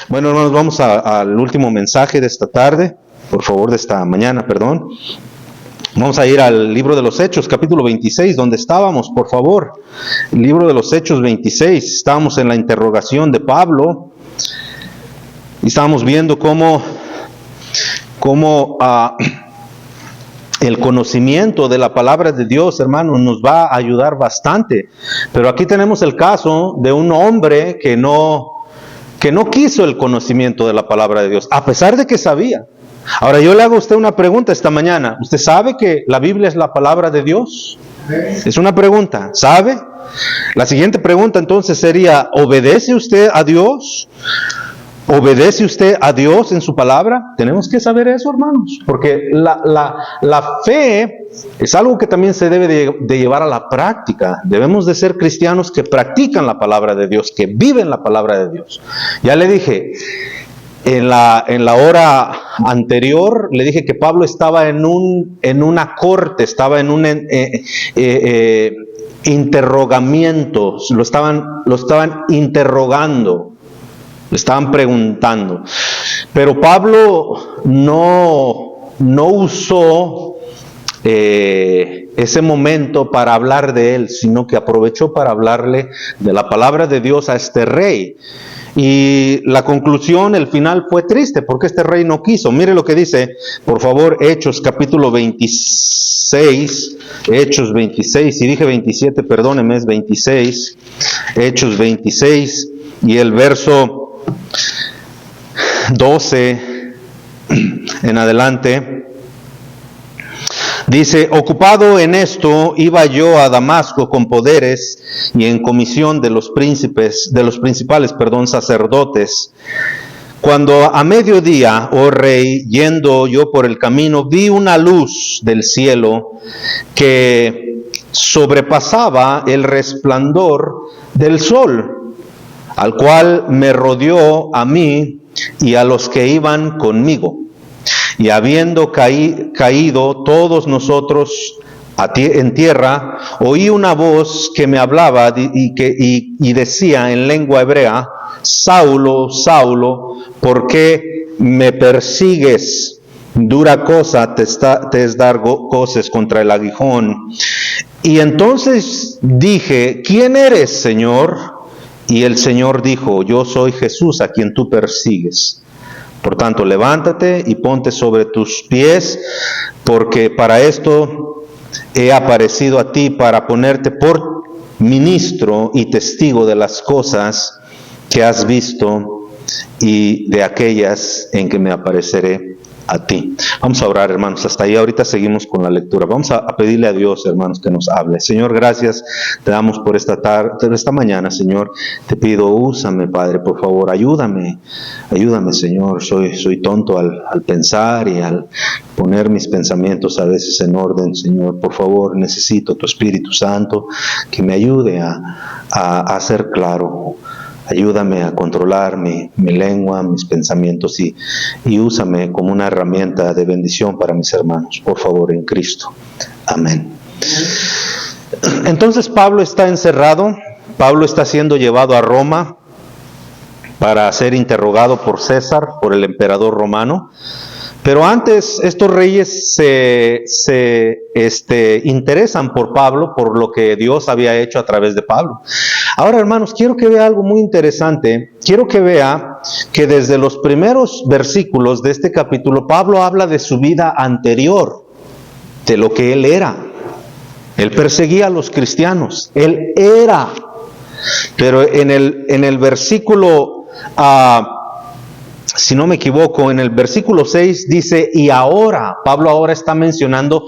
Bueno, hermanos, vamos al último mensaje de esta tarde, por favor, de esta mañana, perdón. Vamos a ir al libro de los Hechos, capítulo 26, donde estábamos, por favor. El libro de los Hechos 26, estábamos en la interrogación de Pablo y estábamos viendo cómo el conocimiento de la palabra de Dios, hermanos, nos va a ayudar bastante. Pero aquí tenemos el caso de un hombre que no quiso el conocimiento de la palabra de Dios, a pesar de que sabía. Ahora yo le hago a usted una pregunta esta mañana. ¿Usted sabe que la Biblia es la palabra de Dios? Es una pregunta. ¿Sabe? La siguiente pregunta entonces sería, ¿obedece usted a Dios? ¿Obedece usted a Dios en su palabra? Tenemos que saber eso, hermanos, porque la fe es algo que también se debe de llevar a la práctica. Debemos de ser cristianos que practican la palabra de Dios, que viven la palabra de Dios. Ya le dije, en la hora anterior, le dije que Pablo estaba en una corte, estaba en un interrogamiento, lo estaban interrogando. Le estaban preguntando. Pero Pablo no usó ese momento para hablar de él, sino que aprovechó para hablarle de la palabra de Dios a este rey. Y la conclusión, el final fue triste, porque este rey no quiso. Mire lo que dice, por favor, Hechos capítulo 26, Hechos 26, si dije 27, perdóneme, es 26, Hechos 26, y el verso 12 en adelante, dice: ocupado en esto, iba yo a Damasco con poderes y en comisión de los principales, sacerdotes. Cuando a mediodía, oh rey, yendo yo por el camino, vi una luz del cielo que sobrepasaba el resplandor del sol, al cual me rodeó a mí y a los que iban conmigo. Y habiendo caído todos nosotros en tierra, oí una voz que me hablaba y decía en lengua hebrea: Saulo, Saulo, ¿por qué me persigues? Dura cosa te es dar goces contra el aguijón. Y entonces dije: ¿quién eres, Señor? Y el Señor dijo: yo soy Jesús, a quien tú persigues. Por tanto, levántate y ponte sobre tus pies, porque para esto he aparecido a ti, para ponerte por ministro y testigo de las cosas que has visto y de aquellas en que me apareceré a ti. Vamos a orar, hermanos, hasta ahí. Ahorita seguimos con la lectura. Vamos a pedirle a Dios, hermanos, que nos hable. Señor, gracias te damos por esta mañana, Señor. Te pido, úsame, Padre, por favor, ayúdame, Señor. Soy tonto al pensar y al poner mis pensamientos a veces en orden, Señor. Por favor, necesito tu Espíritu Santo que me ayude a ser claro. Ayúdame a controlar mi lengua, mis pensamientos y úsame como una herramienta de bendición para mis hermanos, por favor, en Cristo. Amén. Entonces Pablo está encerrado, Pablo está siendo llevado a Roma para ser interrogado por César, por el emperador romano. Pero antes estos reyes se interesan por Pablo, por lo que Dios había hecho a través de Pablo. Ahora, hermanos, quiero que vea algo muy interesante. Quiero que vea que desde los primeros versículos de este capítulo, Pablo habla de su vida anterior, de lo que él era. Él perseguía a los cristianos, él era. Pero en el versículo... si no me equivoco, en el versículo 6 dice: y ahora, Pablo ahora está mencionando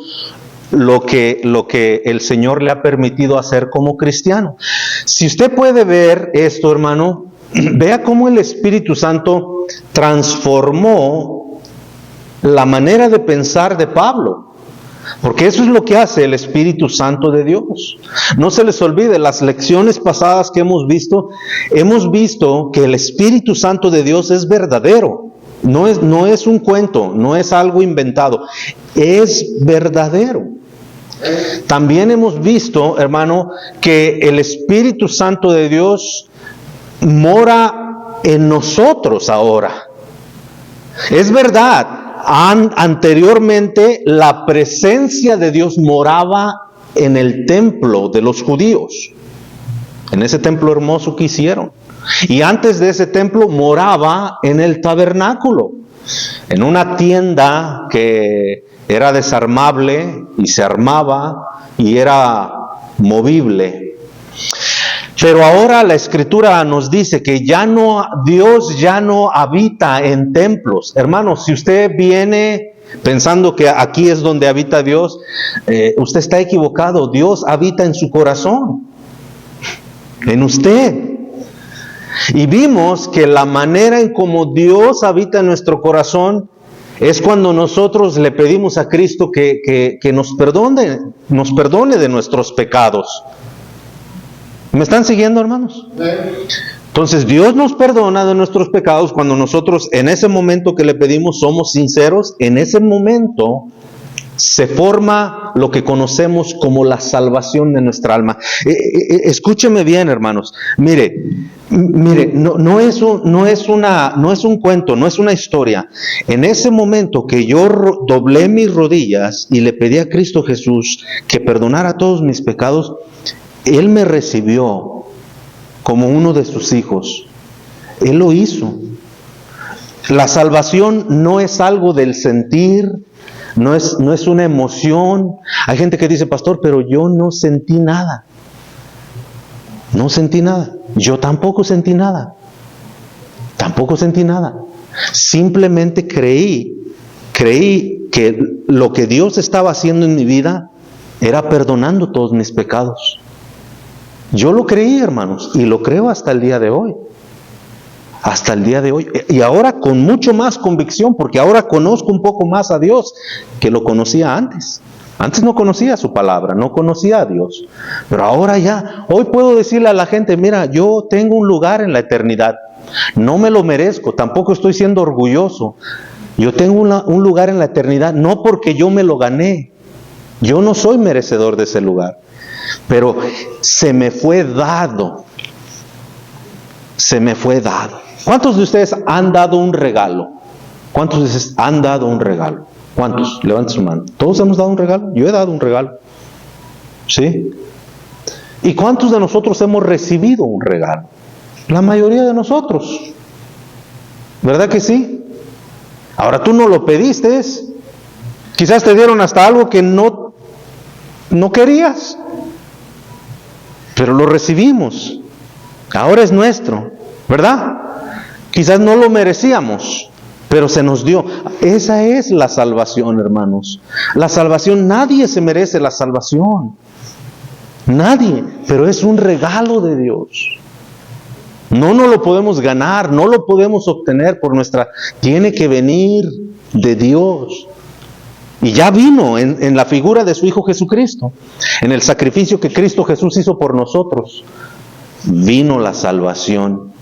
lo que el Señor le ha permitido hacer como cristiano. Si usted puede ver esto, hermano, vea cómo el Espíritu Santo transformó la manera de pensar de Pablo. Porque eso es lo que hace el Espíritu Santo de Dios. No se les olvide, las lecciones pasadas que hemos visto que el Espíritu Santo de Dios es verdadero. No es un cuento, no es algo inventado, es verdadero. También hemos visto, hermano, que el Espíritu Santo de Dios mora en nosotros ahora. Es verdad, anteriormente la presencia de Dios moraba en el templo de los judíos, en ese templo hermoso que hicieron. Y antes de ese templo moraba en el tabernáculo, en una tienda que era desarmable y se armaba y era movible. Pero ahora la Escritura nos dice que Dios ya no habita en templos. Hermanos, si usted viene pensando que aquí es donde habita Dios, usted está equivocado. Dios habita en su corazón, en usted. Y vimos que la manera en cómo Dios habita en nuestro corazón es cuando nosotros le pedimos a Cristo que nos perdone de nuestros pecados. ¿Me están siguiendo, hermanos? Entonces Dios nos perdona de nuestros pecados cuando nosotros en ese momento que le pedimos somos sinceros. En ese momento se forma lo que conocemos como la salvación de nuestra alma. Escúcheme bien, hermanos. Mire, no es un cuento, no es una historia. En ese momento que yo doblé mis rodillas y le pedí a Cristo Jesús que perdonara todos mis pecados, Él me recibió como uno de sus hijos. Él lo hizo. La salvación no es algo del sentir, no es una emoción. Hay gente que dice, pastor, pero yo no sentí nada. No sentí nada. Yo tampoco sentí nada. Tampoco sentí nada. Simplemente creí que lo que Dios estaba haciendo en mi vida era perdonando todos mis pecados. Yo lo creí, hermanos, y lo creo hasta el día de hoy. Hasta el día de hoy. Y ahora con mucho más convicción, porque ahora conozco un poco más a Dios que lo conocía antes. Antes no conocía su palabra, no conocía a Dios. Pero ahora ya, hoy puedo decirle a la gente, mira, yo tengo un lugar en la eternidad. No me lo merezco, tampoco estoy siendo orgulloso. Yo tengo un lugar en la eternidad, no porque yo me lo gané. Yo no soy merecedor de ese lugar. Pero se me fue dado. Se me fue dado. ¿Cuántos de ustedes han dado un regalo? ¿Cuántos de ustedes han dado un regalo? ¿Cuántos? Levanten su mano. ¿Todos hemos dado un regalo? Yo he dado un regalo. ¿Sí? ¿Y cuántos de nosotros hemos recibido un regalo? La mayoría de nosotros. ¿Verdad que sí? Ahora tú no lo pediste. Quizás te dieron hasta algo que no querías. Pero lo recibimos. Ahora es nuestro, ¿verdad? Quizás no lo merecíamos, pero se nos dio. Esa es la salvación, hermanos. La salvación, nadie se merece la salvación. Nadie, pero es un regalo de Dios. No nos lo podemos ganar, no lo podemos obtener por tiene que venir de Dios. Y ya vino en la figura de su Hijo Jesucristo, en el sacrificio que Cristo Jesús hizo por nosotros. Vino la salvación.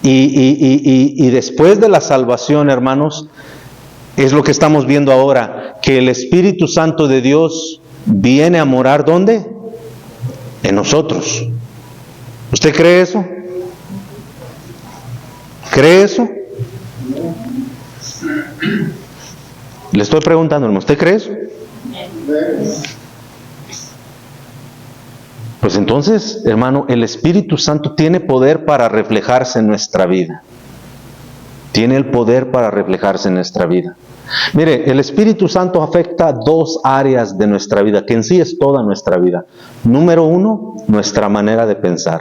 Y después de la salvación, hermanos, es lo que estamos viendo ahora, que el Espíritu Santo de Dios viene a morar, ¿dónde? En nosotros. ¿Usted cree eso? ¿Cree eso? Le estoy preguntando, hermano, ¿usted cree eso? Pues entonces, hermano, el Espíritu Santo tiene poder para reflejarse en nuestra vida. Tiene el poder para reflejarse en nuestra vida. Mire, el Espíritu Santo afecta dos áreas de nuestra vida, que en sí es toda nuestra vida. Número uno, nuestra manera de pensar.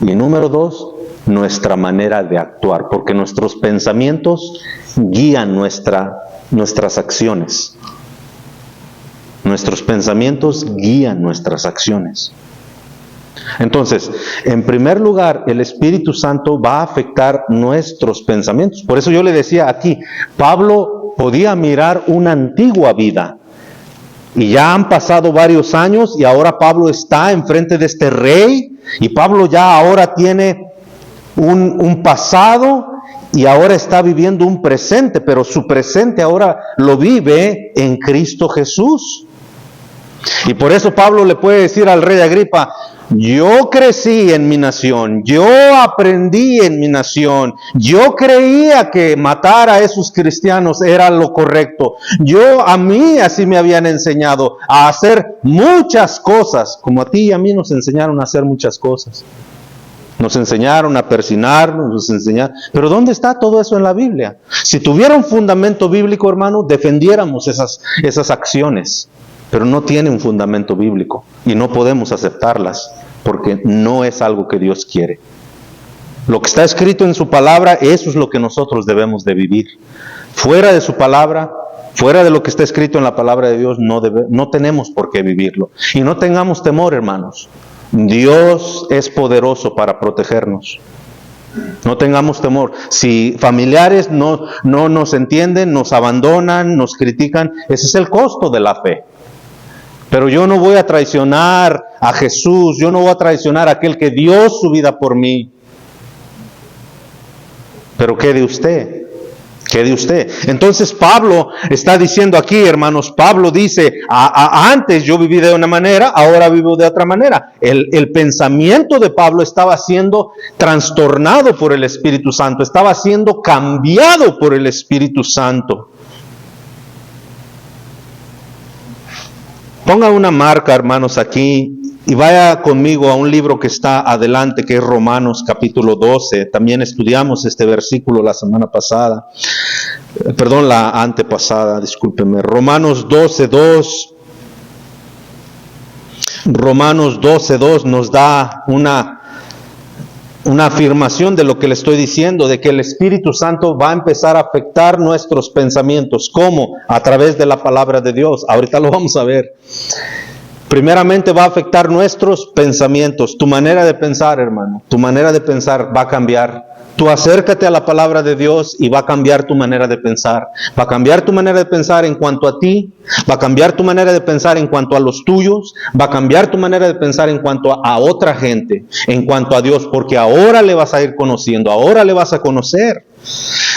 Y número dos, nuestra manera de actuar, porque nuestros pensamientos guían nuestras acciones. Nuestros pensamientos guían nuestras acciones. Entonces, en primer lugar, el Espíritu Santo va a afectar nuestros pensamientos. Por eso yo le decía aquí, Pablo podía mirar una antigua vida. Y ya han pasado varios años y ahora Pablo está enfrente de este rey. Y Pablo ya ahora tiene un pasado y ahora está viviendo un presente. Pero su presente ahora lo vive en Cristo Jesús. Y por eso Pablo le puede decir al rey Agripa, Yo crecí en mi nación, yo aprendí en mi nación, yo creía que matar a esos cristianos era lo correcto. A mí así me habían enseñado a hacer muchas cosas, como a ti y a mí nos enseñaron a hacer muchas cosas. Nos enseñaron a persinarnos, nos enseñaron. Pero ¿dónde está todo eso en la Biblia? Si tuviera un fundamento bíblico, hermano, defendiéramos esas acciones. Pero no tiene un fundamento bíblico y no podemos aceptarlas porque no es algo que Dios quiere. Lo que está escrito en su palabra, eso es lo que nosotros debemos de vivir. Fuera de su palabra, fuera de lo que está escrito en la palabra de Dios, no tenemos por qué vivirlo. Y no tengamos temor, hermanos. Dios es poderoso para protegernos. No tengamos temor. Si familiares no nos entienden, nos abandonan, nos critican, ese es el costo de la fe. Pero yo no voy a traicionar a Jesús, yo no voy a traicionar a aquel que dio su vida por mí. Pero ¿qué de usted? ¿Qué de usted? Entonces Pablo está diciendo aquí, hermanos, Pablo dice, antes yo viví de una manera, ahora vivo de otra manera. El pensamiento de Pablo estaba siendo trastornado por el Espíritu Santo, estaba siendo cambiado por el Espíritu Santo. Ponga una marca, hermanos, aquí y vaya conmigo a un libro que está adelante, que es Romanos capítulo 12. También estudiamos este versículo la semana pasada. La antepasada, discúlpeme. Romanos 12:2. Romanos 12:2 nos da una afirmación de lo que le estoy diciendo, de que el Espíritu Santo va a empezar a afectar nuestros pensamientos. ¿Cómo? A través de la palabra de Dios. Ahorita lo vamos a ver. Primeramente va a afectar nuestros pensamientos. Tu manera de pensar, hermano, tu manera de pensar va a cambiar. Tú acércate a la palabra de Dios y va a cambiar tu manera de pensar. Va a cambiar tu manera de pensar en cuanto a ti, va a cambiar tu manera de pensar en cuanto a los tuyos, va a cambiar tu manera de pensar en cuanto a otra gente, en cuanto a Dios, porque ahora le vas a ir conociendo, ahora le vas a conocer.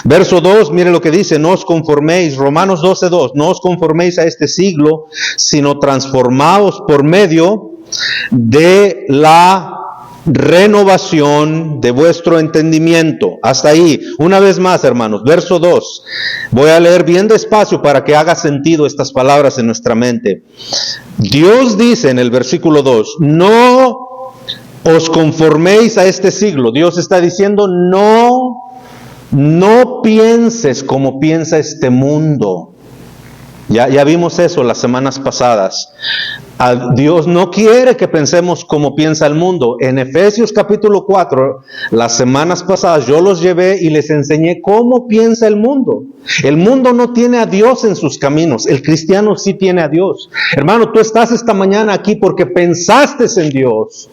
Verso 2, mire lo que dice, no os conforméis, Romanos 12:2, no os conforméis a este siglo, sino transformaos por medio de la renovación de vuestro entendimiento. Hasta ahí, una vez más, hermanos, verso 2. Voy a leer bien despacio para que haga sentido estas palabras en nuestra mente. Dios dice en el versículo 2, no os conforméis a este siglo. Dios está diciendo, no pienses como piensa este mundo. Ya vimos eso las semanas pasadas. Dios no quiere que pensemos como piensa el mundo. En Efesios capítulo 4, las semanas pasadas yo los llevé y les enseñé cómo piensa el mundo. El mundo no tiene a Dios en sus caminos. El cristiano sí tiene a Dios. Hermano, tú estás esta mañana aquí porque pensaste en Dios.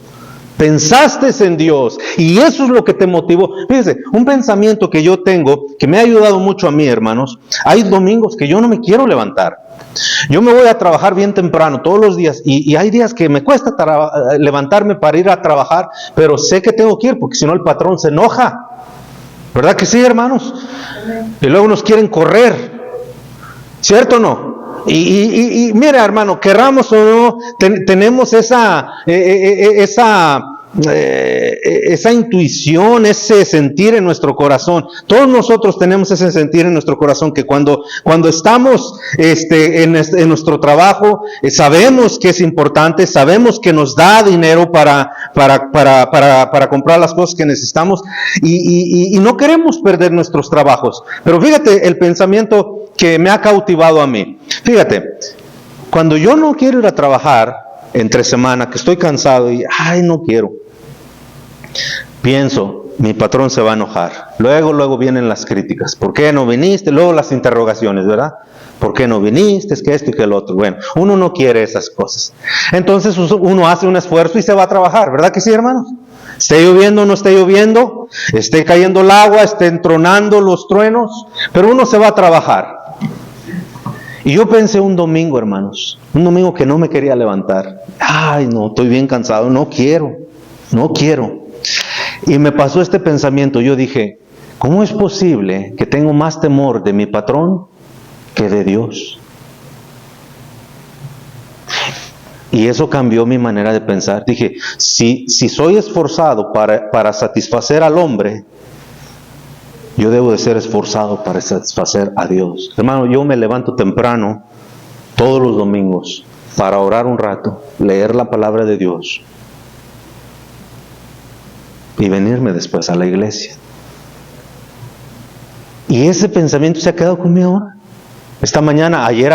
Pensaste en Dios y eso es lo que te motivó. Fíjense, un pensamiento que yo tengo, que me ha ayudado mucho a mí, hermanos. Hay domingos que yo no me quiero levantar. Yo me voy a trabajar bien temprano todos los días y hay días que me cuesta levantarme para ir a trabajar, pero sé que tengo que ir porque si no el patrón se enoja. ¿Verdad que sí, hermanos? Y luego nos quieren correr. ¿Cierto o no? Y mira, hermano, querramos o no, tenemos esa intuición, ese sentir en nuestro corazón. Todos nosotros tenemos ese sentir en nuestro corazón que cuando estamos en nuestro trabajo, sabemos que es importante, sabemos que nos da dinero para comprar las cosas que necesitamos y no queremos perder nuestros trabajos. Pero fíjate el pensamiento que me ha cautivado a mí. Fíjate, cuando yo no quiero ir a trabajar entre semana, que estoy cansado y no quiero, pienso, mi patrón se va a enojar. Luego vienen las críticas. ¿Por qué no viniste? Luego las interrogaciones, ¿verdad? ¿Por qué no viniste? Es que esto y que el otro. Bueno, uno no quiere esas cosas. Entonces uno hace un esfuerzo y se va a trabajar, ¿verdad que sí, hermanos? Esté lloviendo o no esté lloviendo, esté cayendo el agua, estén tronando los truenos, pero uno se va a trabajar. Y yo pensé un domingo, hermanos, un domingo que no me quería levantar. No, estoy bien cansado, no quiero. Y me pasó este pensamiento, yo dije, ¿cómo es posible que tengo más temor de mi patrón que de Dios? Y eso cambió mi manera de pensar. Dije, si soy esforzado para satisfacer al hombre, yo debo de ser esforzado para satisfacer a Dios. Hermano, yo me levanto temprano todos los domingos para orar un rato, leer la palabra de Dios y venirme después a la iglesia. Y ese pensamiento se ha quedado conmigo ahora. Esta mañana, ayer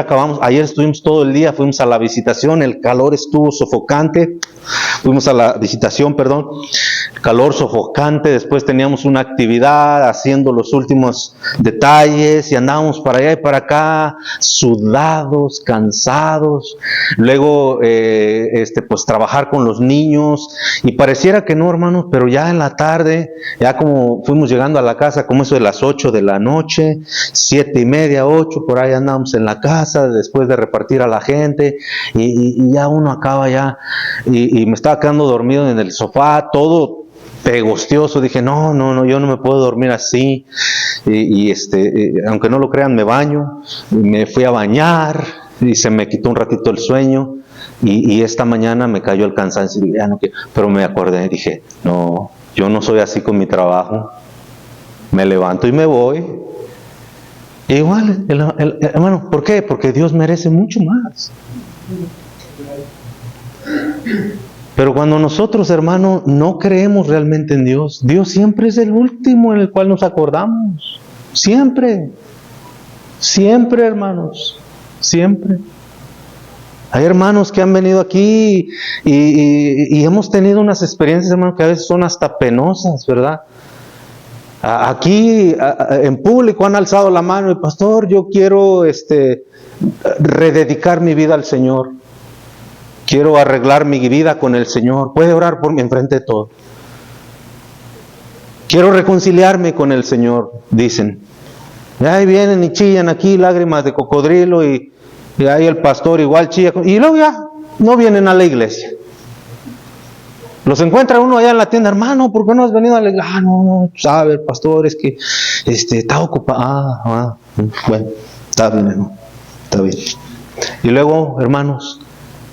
estuvimos todo el día, fuimos a la visitación, el calor estuvo sofocante, calor sofocante, después teníamos una actividad haciendo los últimos detalles y andábamos para allá y para acá, sudados, cansados, luego pues trabajar con los niños, y pareciera que no, hermanos, pero ya en la tarde, ya como fuimos llegando a la casa, como eso de las 8 de la noche, 7:30, 8, por ahí andábamos en la casa, después de repartir a la gente, y ya uno acaba ya, y me estaba quedando dormido en el sofá, todo pegostioso. Dije, no, yo no me puedo dormir así, aunque no lo crean, me baño, me fui a bañar, y se me quitó un ratito el sueño, y esta mañana me cayó el cansancio, y ya no quiero, pero me acordé, dije, no, yo no soy así con mi trabajo, me levanto y me voy. Igual, hermano, ¿por qué? Porque Dios merece mucho más. Pero cuando nosotros, hermano, no creemos realmente en Dios, Dios siempre es el último en el cual nos acordamos. Siempre. Siempre, hermanos. Siempre. Hay hermanos que han venido aquí y hemos tenido unas experiencias, hermano, que a veces son hasta penosas, ¿verdad? Aquí en público han alzado la mano y, pastor, yo quiero rededicar mi vida al Señor. Quiero arreglar mi vida con el Señor. Puede orar por mí enfrente de todo. Quiero reconciliarme con el Señor, dicen. Y ahí vienen y chillan aquí lágrimas de cocodrilo y ahí el pastor igual chilla. Y luego ya no vienen a la iglesia. Los encuentra uno allá en la tienda, hermano, ¿por qué no has venido a la iglesia? No, sabe, el pastor, es que está ocupado. Bueno, está bien, hermano, está bien. Y luego, hermanos,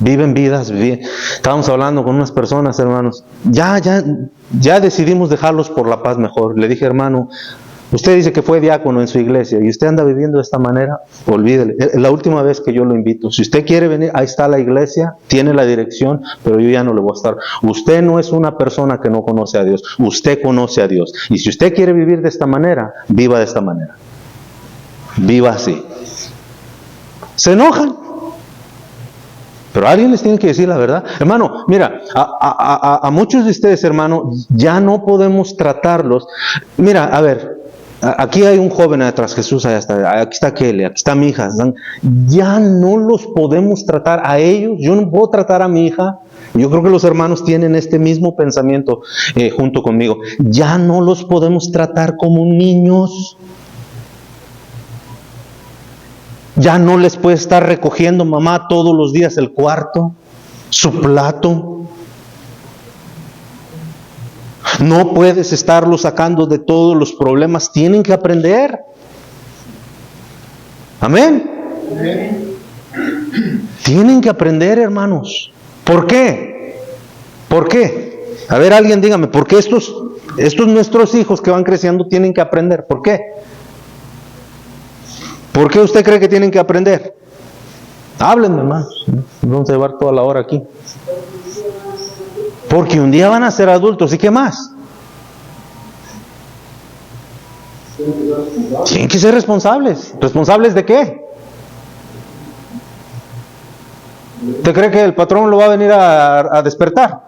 viven vidas, estábamos hablando con unas personas, hermanos, ya decidimos dejarlos por la paz mejor. Le dije, hermano, usted dice que fue diácono en su iglesia y usted anda viviendo de esta manera, olvídele. Es la última vez que yo lo invito. Si usted quiere venir, ahí está la iglesia, tiene la dirección, pero yo ya no le voy a estar. Usted no es una persona que no conoce a Dios, usted conoce a Dios. Y si usted quiere vivir de esta manera, viva de esta manera. Viva así. Se enojan, pero alguien les tiene que decir la verdad. Hermano, mira, a muchos de ustedes, hermano, ya no podemos tratarlos. Mira, a ver, aquí hay un joven atrás, Jesús, allá está, aquí está Kelly, aquí está mi hija. Ya no los podemos tratar a ellos. Yo no puedo tratar a mi hija. Yo creo que los hermanos tienen este mismo pensamiento junto conmigo. Ya no los podemos tratar como niños. Ya no les puede estar recogiendo mamá todos los días el cuarto, su plato. No puedes estarlo sacando de todos los problemas. Tienen que aprender. Amén. Tienen que aprender, hermanos. ¿Por qué? ¿Por qué? A ver, alguien dígame, ¿por qué estos nuestros hijos que van creciendo tienen que aprender? ¿Por qué? ¿Por qué usted cree que tienen que aprender? Háblenme, hermanos. Vamos a llevar toda la hora aquí. Porque un día van a ser adultos. ¿Y qué más? Tienen que ser responsables. ¿Responsables de qué? ¿Usted cree que el patrón lo va a venir a despertar?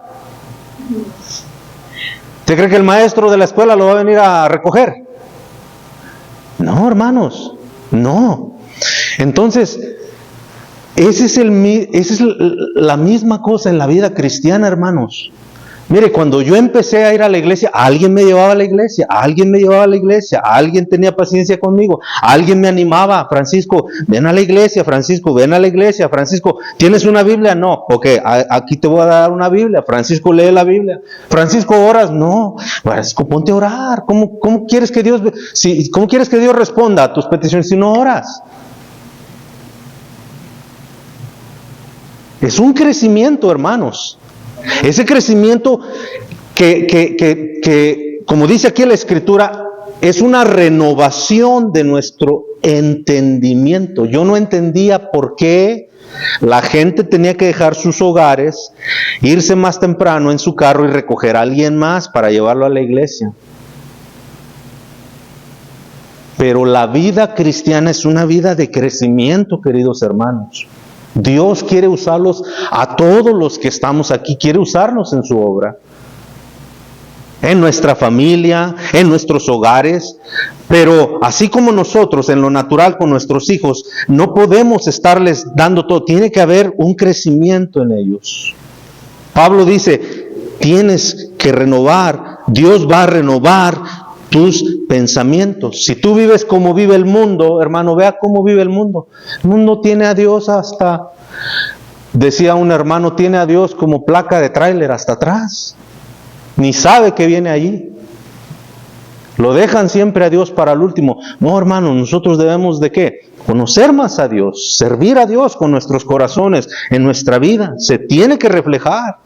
¿Usted cree que el maestro de la escuela lo va a venir a recoger? No, hermanos. No. Entonces, esa es la misma cosa en la vida cristiana, hermanos. Mire, cuando yo empecé a ir a la iglesia, alguien me llevaba a la iglesia, alguien tenía paciencia conmigo, alguien me animaba. Francisco, ven a la iglesia, Francisco, ¿tienes una Biblia? No, ok, aquí te voy a dar una Biblia. Francisco, lee la Biblia. Francisco, ¿oras? No. Francisco, ponte a orar. ¿Cómo quieres que Dios responda a tus peticiones si no oras? Es un crecimiento, hermanos. Ese crecimiento que, como dice aquí la Escritura, es una renovación de nuestro entendimiento. Yo no entendía por qué la gente tenía que dejar sus hogares, irse más temprano en su carro y recoger a alguien más para llevarlo a la iglesia. Pero la vida cristiana es una vida de crecimiento, queridos hermanos. Dios quiere usarlos a todos los que estamos aquí, quiere usarnos en su obra. En nuestra familia, en nuestros hogares, pero así como nosotros en lo natural con nuestros hijos, no podemos estarles dando todo, tiene que haber un crecimiento en ellos. Pablo dice, tienes que renovar, Dios va a renovar tus pensamientos. Si tú vives como vive el mundo, hermano, vea cómo vive el mundo. El mundo tiene a Dios hasta, decía un hermano, tiene a Dios como placa de tráiler hasta atrás. Ni sabe que viene allí. Lo dejan siempre a Dios para el último. No, hermano, nosotros debemos de ¿qué? Conocer más a Dios, servir a Dios con nuestros corazones, en nuestra vida. Se tiene que reflejar.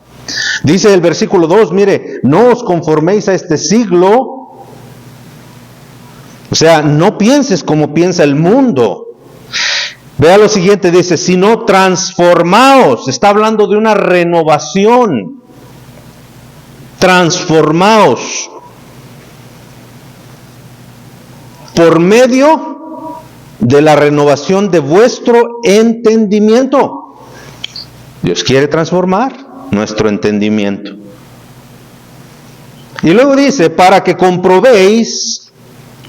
Dice el versículo 2, mire, no os conforméis a este siglo. O sea, no pienses como piensa el mundo. Vea lo siguiente, dice, sino transformaos. Está hablando de una renovación. Transformaos por medio de la renovación de vuestro entendimiento. Dios quiere transformar nuestro entendimiento. Y luego dice, para que comprobéis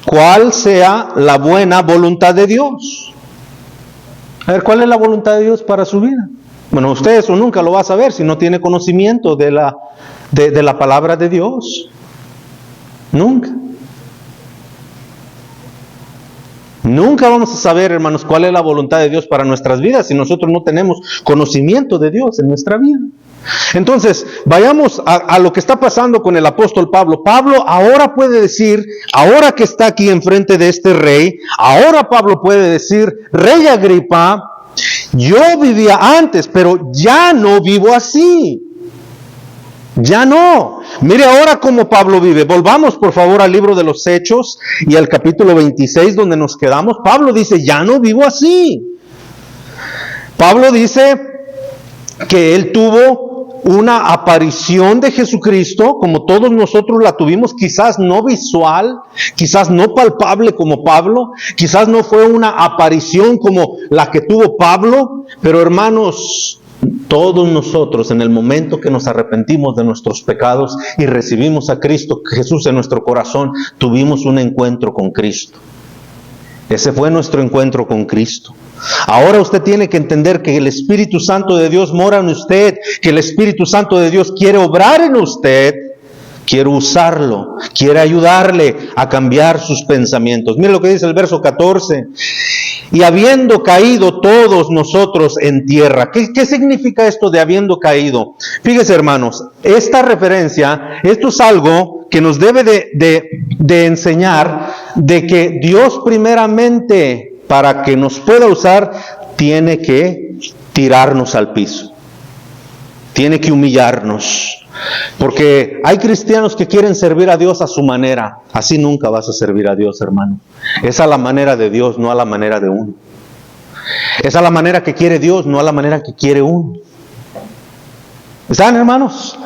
cuál sea la buena voluntad de Dios. A ver, ¿cuál es la voluntad de Dios para su vida? Bueno, usted eso nunca lo va a saber si no tiene conocimiento de la palabra de Dios. Nunca. Nunca vamos a saber, hermanos, cuál es la voluntad de Dios para nuestras vidas si nosotros no tenemos conocimiento de Dios en nuestra vida. Entonces, vayamos a lo que está pasando con el apóstol Pablo. Pablo ahora puede decir, ahora que está aquí enfrente de este rey, ahora Pablo puede decir, Rey Agripa, yo vivía antes, pero ya no vivo así. Ya no. Mire ahora cómo Pablo vive. Volvamos por favor al libro de los Hechos y al capítulo 26 donde nos quedamos. Pablo dice, ya no vivo así. Pablo dice que él tuvo una aparición de Jesucristo, como todos nosotros la tuvimos, quizás no visual, quizás no palpable como Pablo, quizás no fue una aparición como la que tuvo Pablo, pero hermanos, todos nosotros en el momento que nos arrepentimos de nuestros pecados y recibimos a Cristo Jesús en nuestro corazón, tuvimos un encuentro con Cristo. Ese fue nuestro encuentro con Cristo. Ahora usted tiene que entender que el Espíritu Santo de Dios mora en usted, que el Espíritu Santo de Dios quiere obrar en usted, quiere usarlo, quiere ayudarle a cambiar sus pensamientos. Mire lo que dice el verso 14. Y habiendo caído todos nosotros en tierra. ¿Qué significa esto de habiendo caído? Fíjese, hermanos, esta referencia, esto es algo que nos debe de enseñar de que Dios primeramente, para que nos pueda usar, tiene que tirarnos al piso. Tiene que humillarnos. Porque hay cristianos que quieren servir a Dios a su manera. Así nunca vas a servir a Dios, hermano. Es a la manera de Dios, no a la manera de uno. Es a la manera que quiere Dios, no a la manera que quiere uno. ¿Están, hermanos?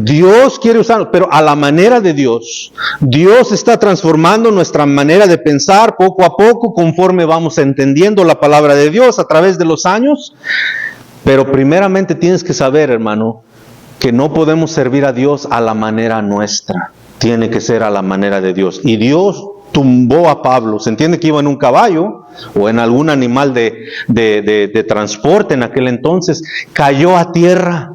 Dios quiere usarnos, pero a la manera de Dios. Dios está transformando nuestra manera de pensar poco a poco, conforme vamos entendiendo la palabra de Dios a través de los años. Pero primeramente tienes que saber, hermano, que no podemos servir a Dios a la manera nuestra. Tiene que ser a la manera de Dios. Y Dios tumbó a Pablo. Se entiende que iba en un caballo o en algún animal de transporte en aquel entonces. Cayó a tierra.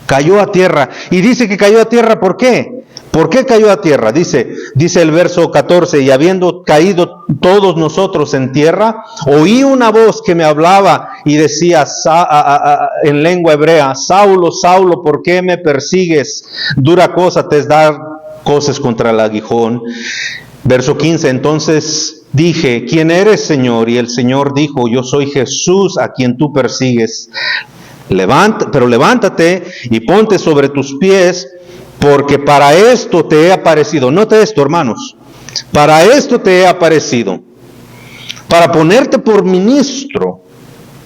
Cayó a tierra. Y dice que cayó a tierra, ¿por qué? ¿Por qué cayó a tierra? Dice el verso 14, y habiendo caído todos nosotros en tierra, oí una voz que me hablaba y decía en lengua hebrea, Saulo, Saulo, ¿por qué me persigues? Dura cosa te es dar cosas contra el aguijón. Verso 15, entonces dije, ¿quién eres, Señor? Y el Señor dijo, yo soy Jesús a quien tú persigues. Pero levántate y ponte sobre tus pies, porque para esto te he aparecido. Note esto, hermanos. Para esto te he aparecido, para ponerte por ministro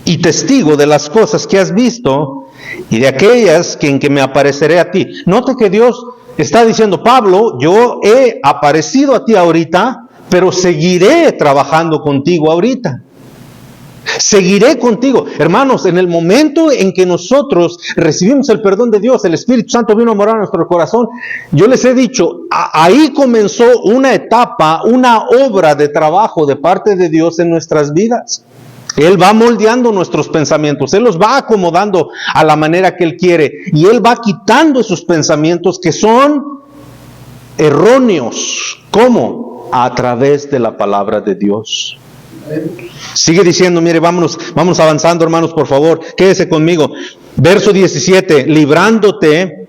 y testigo de las cosas que has visto y de aquellas en que me apareceré a ti. Note que Dios está diciendo: Pablo, yo he aparecido a ti ahorita, pero seguiré trabajando contigo ahorita. Seguiré contigo. Hermanos, en el momento en que nosotros recibimos el perdón de Dios, el Espíritu Santo vino a morar en nuestro corazón, yo les he dicho, ahí comenzó una etapa, una obra de trabajo de parte de Dios en nuestras vidas. Él va moldeando nuestros pensamientos, Él los va acomodando a la manera que Él quiere, y Él va quitando esos pensamientos que son erróneos. ¿Cómo? A través de la palabra de Dios. Sigue diciendo, mire, vamos avanzando, hermanos, por favor, quédese conmigo. Verso 17, librándote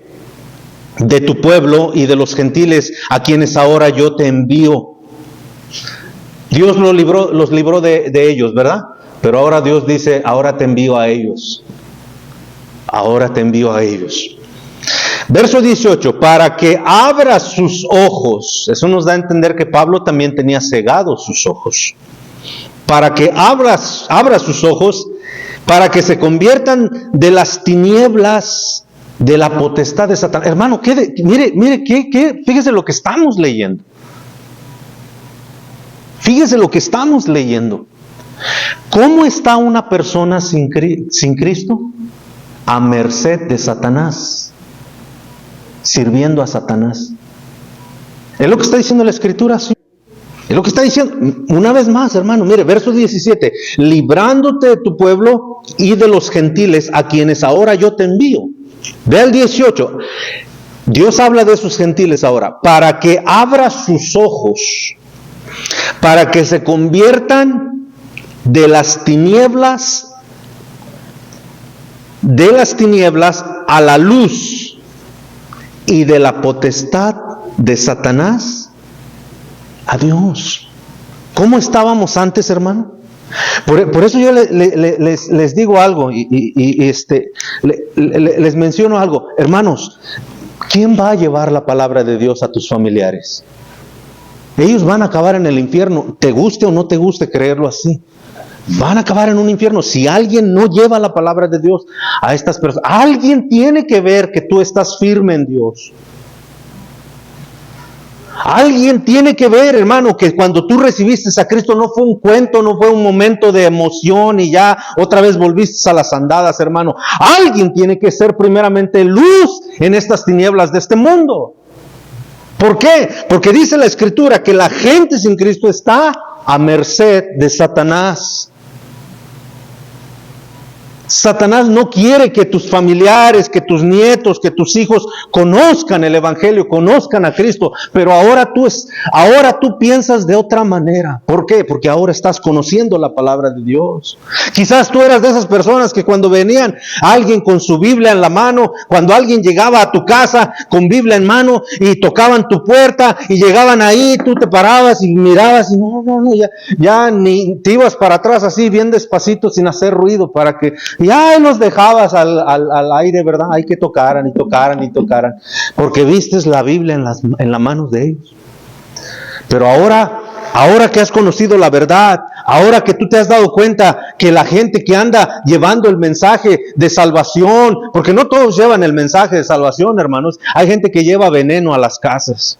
de tu pueblo y de los gentiles a quienes ahora yo te envío. Dios los libró de ellos, ¿verdad? Pero ahora Dios dice, ahora te envío a ellos. Ahora te envío a ellos. Verso 18, para que abra sus ojos. Eso nos da a entender que Pablo también tenía cegados sus ojos. Para que abra sus ojos, para que se conviertan de las tinieblas de la potestad de Satanás. Hermano, mire, fíjese lo que estamos leyendo. Fíjese lo que estamos leyendo. ¿Cómo está una persona sin Cristo? A merced de Satanás, sirviendo a Satanás. ¿Es lo que está diciendo la Escritura? Sí. Es lo que está diciendo. Una vez más, hermano, mire, verso 17. Librándote de tu pueblo y de los gentiles a quienes ahora yo te envío. Ve al 18. Dios habla de esos gentiles ahora. Para que abra sus ojos. Para que se conviertan de las tinieblas a la luz y de la potestad de Satanás a Dios. ¿Cómo estábamos antes, hermano? Por eso yo les digo algo les menciono algo. Hermanos, ¿quién va a llevar la palabra de Dios a tus familiares? Ellos van a acabar en el infierno, te guste o no te guste creerlo así. Van a acabar en un infierno. Si alguien no lleva la palabra de Dios a estas personas, alguien tiene que ver que tú estás firme en Dios. Alguien tiene que ver, hermano, que cuando tú recibiste a Cristo no fue un cuento, no fue un momento de emoción y ya otra vez volviste a las andadas, hermano. Alguien tiene que ser primeramente luz en estas tinieblas de este mundo. ¿Por qué? Porque dice la Escritura que la gente sin Cristo está a merced de Satanás. Satanás no quiere que tus familiares, que tus nietos, que tus hijos conozcan el Evangelio, conozcan a Cristo, pero ahora tú piensas de otra manera. ¿Por qué? Porque ahora estás conociendo la palabra de Dios. Quizás tú eras de esas personas que cuando venían alguien con su Biblia en la mano, cuando alguien llegaba a tu casa con Biblia en mano y tocaban tu puerta y llegaban ahí, tú te parabas y mirabas y ya ni te ibas para atrás así bien despacito sin hacer ruido para que ya los dejabas al aire, ¿verdad? Hay que tocaran y tocaran y tocaran, porque vistes la Biblia en las manos de ellos. Pero ahora que has conocido la verdad, ahora que tú te has dado cuenta que la gente que anda llevando el mensaje de salvación, porque no todos llevan el mensaje de salvación, hermanos, hay gente que lleva veneno a las casas.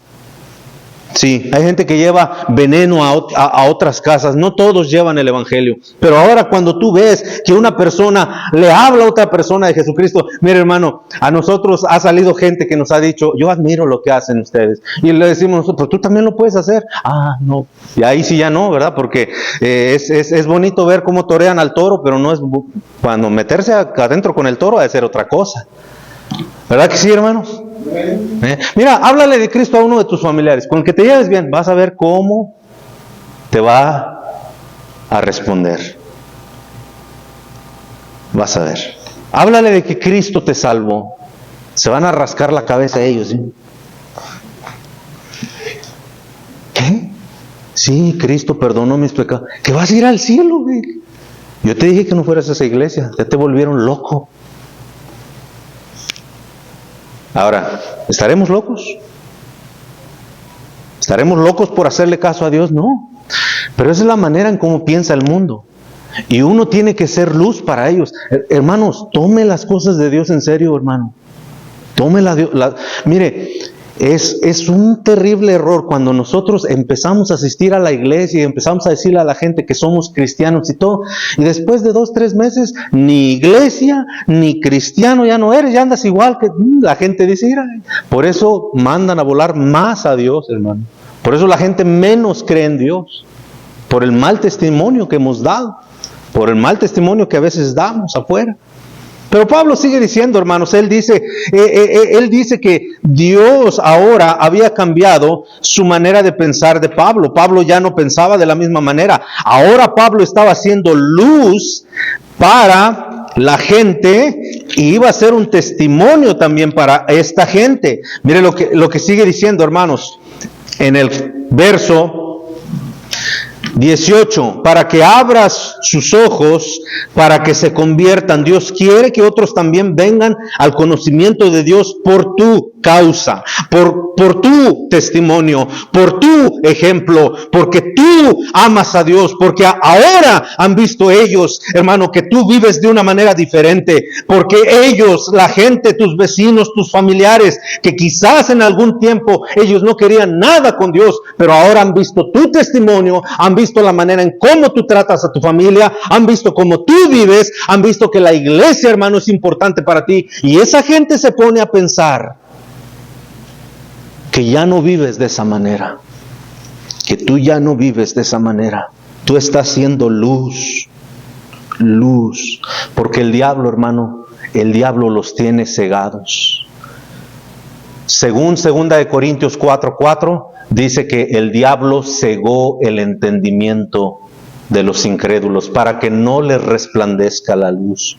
Sí, hay gente que lleva veneno a otras casas, no todos llevan el Evangelio, pero ahora cuando tú ves que una persona le habla a otra persona de Jesucristo, mire hermano, a nosotros ha salido gente que nos ha dicho, yo admiro lo que hacen ustedes, y le decimos nosotros, tú también lo puedes hacer, no, y ahí sí ya no, ¿verdad? Porque es bonito ver cómo torean al toro, pero no es, cuando meterse adentro con el toro ha de ser otra cosa, ¿verdad que sí, hermanos? Mira, háblale de Cristo a uno de tus familiares, con el que te lleves bien, vas a ver cómo te va a responder. Vas a ver. Háblale de que Cristo te salvó. Se van a rascar la cabeza ellos, ¿sí? ¿Qué? Sí, Cristo perdonó mis pecados. Que vas a ir al cielo, güey. Yo te dije que no fueras a esa iglesia, ya te volvieron loco. Ahora, ¿estaremos locos? ¿Estaremos locos por hacerle caso a Dios? No. Pero esa es la manera en cómo piensa el mundo. Y uno tiene que ser luz para ellos. Hermanos, tome las cosas de Dios en serio, hermano. Mire, es un terrible error cuando nosotros empezamos a asistir a la iglesia y empezamos a decirle a la gente que somos cristianos y todo, y después de 2, 3 meses, ni iglesia, ni cristiano ya no eres, ya andas igual que la gente dice. Mira, por eso mandan a volar más a Dios, hermano. Por eso la gente menos cree en Dios, por el mal testimonio que hemos dado, por el mal testimonio que a veces damos afuera. Pero Pablo sigue diciendo, hermanos, él dice que Dios ahora había cambiado su manera de pensar de Pablo. Pablo ya no pensaba de la misma manera. Ahora Pablo estaba haciendo luz para la gente y iba a ser un testimonio también para esta gente. Mire lo que sigue diciendo, hermanos, en el verso 18, para que abras sus ojos, para que se conviertan. Dios quiere que otros también vengan al conocimiento de Dios por tu causa, por tu testimonio, por tu ejemplo, porque tú amas a Dios, porque ahora han visto ellos, hermano, que tú vives de una manera diferente, porque ellos, la gente, tus vecinos, tus familiares, que quizás en algún tiempo ellos no querían nada con Dios, pero ahora han visto tu testimonio, han visto la manera en cómo tú tratas a tu familia, han visto cómo tú vives, han visto que la iglesia, hermano, es importante para ti, y esa gente se pone a pensar que ya no vives de esa manera, que tú ya no vives de esa manera. Tú estás siendo luz, porque el diablo, hermano, el diablo los tiene cegados. Según 2 Corintios 4:4, dice que el diablo cegó el entendimiento de los incrédulos para que no les resplandezca la luz.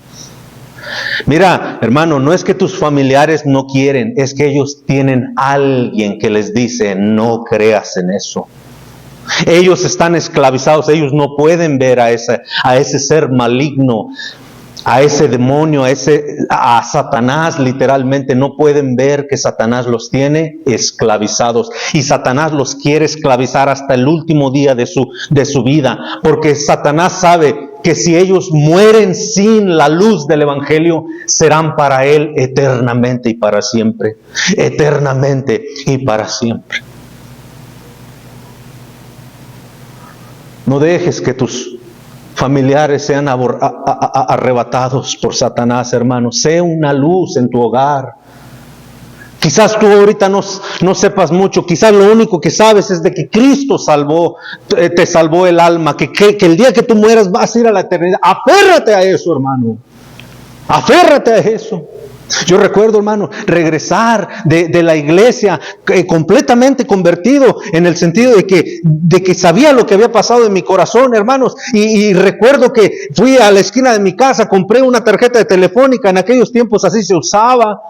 Mira, hermano, no es que tus familiares no quieren, es que ellos tienen alguien que les dice, no creas en eso. Ellos están esclavizados, ellos no pueden ver a ese ser maligno, a ese demonio, a Satanás, literalmente no pueden ver que Satanás los tiene esclavizados, y Satanás los quiere esclavizar hasta el último día de su vida, porque Satanás sabe que si ellos mueren sin la luz del evangelio, serán para él eternamente y para siempre, eternamente y para siempre. No dejes que tus familiares sean arrebatados por Satanás, hermano. Sé una luz en tu hogar. Quizás tú ahorita no sepas mucho, quizás lo único que sabes es de que Cristo te salvó el alma, que el día que tú mueras vas a ir a la eternidad. Aférrate a eso, hermano. Aférrate a eso. Yo recuerdo, hermano, regresar de la iglesia completamente convertido, en el sentido de que sabía lo que había pasado en mi corazón, hermanos, y recuerdo que fui a la esquina de mi casa, compré una tarjeta de telefónica, en aquellos tiempos así se usaba.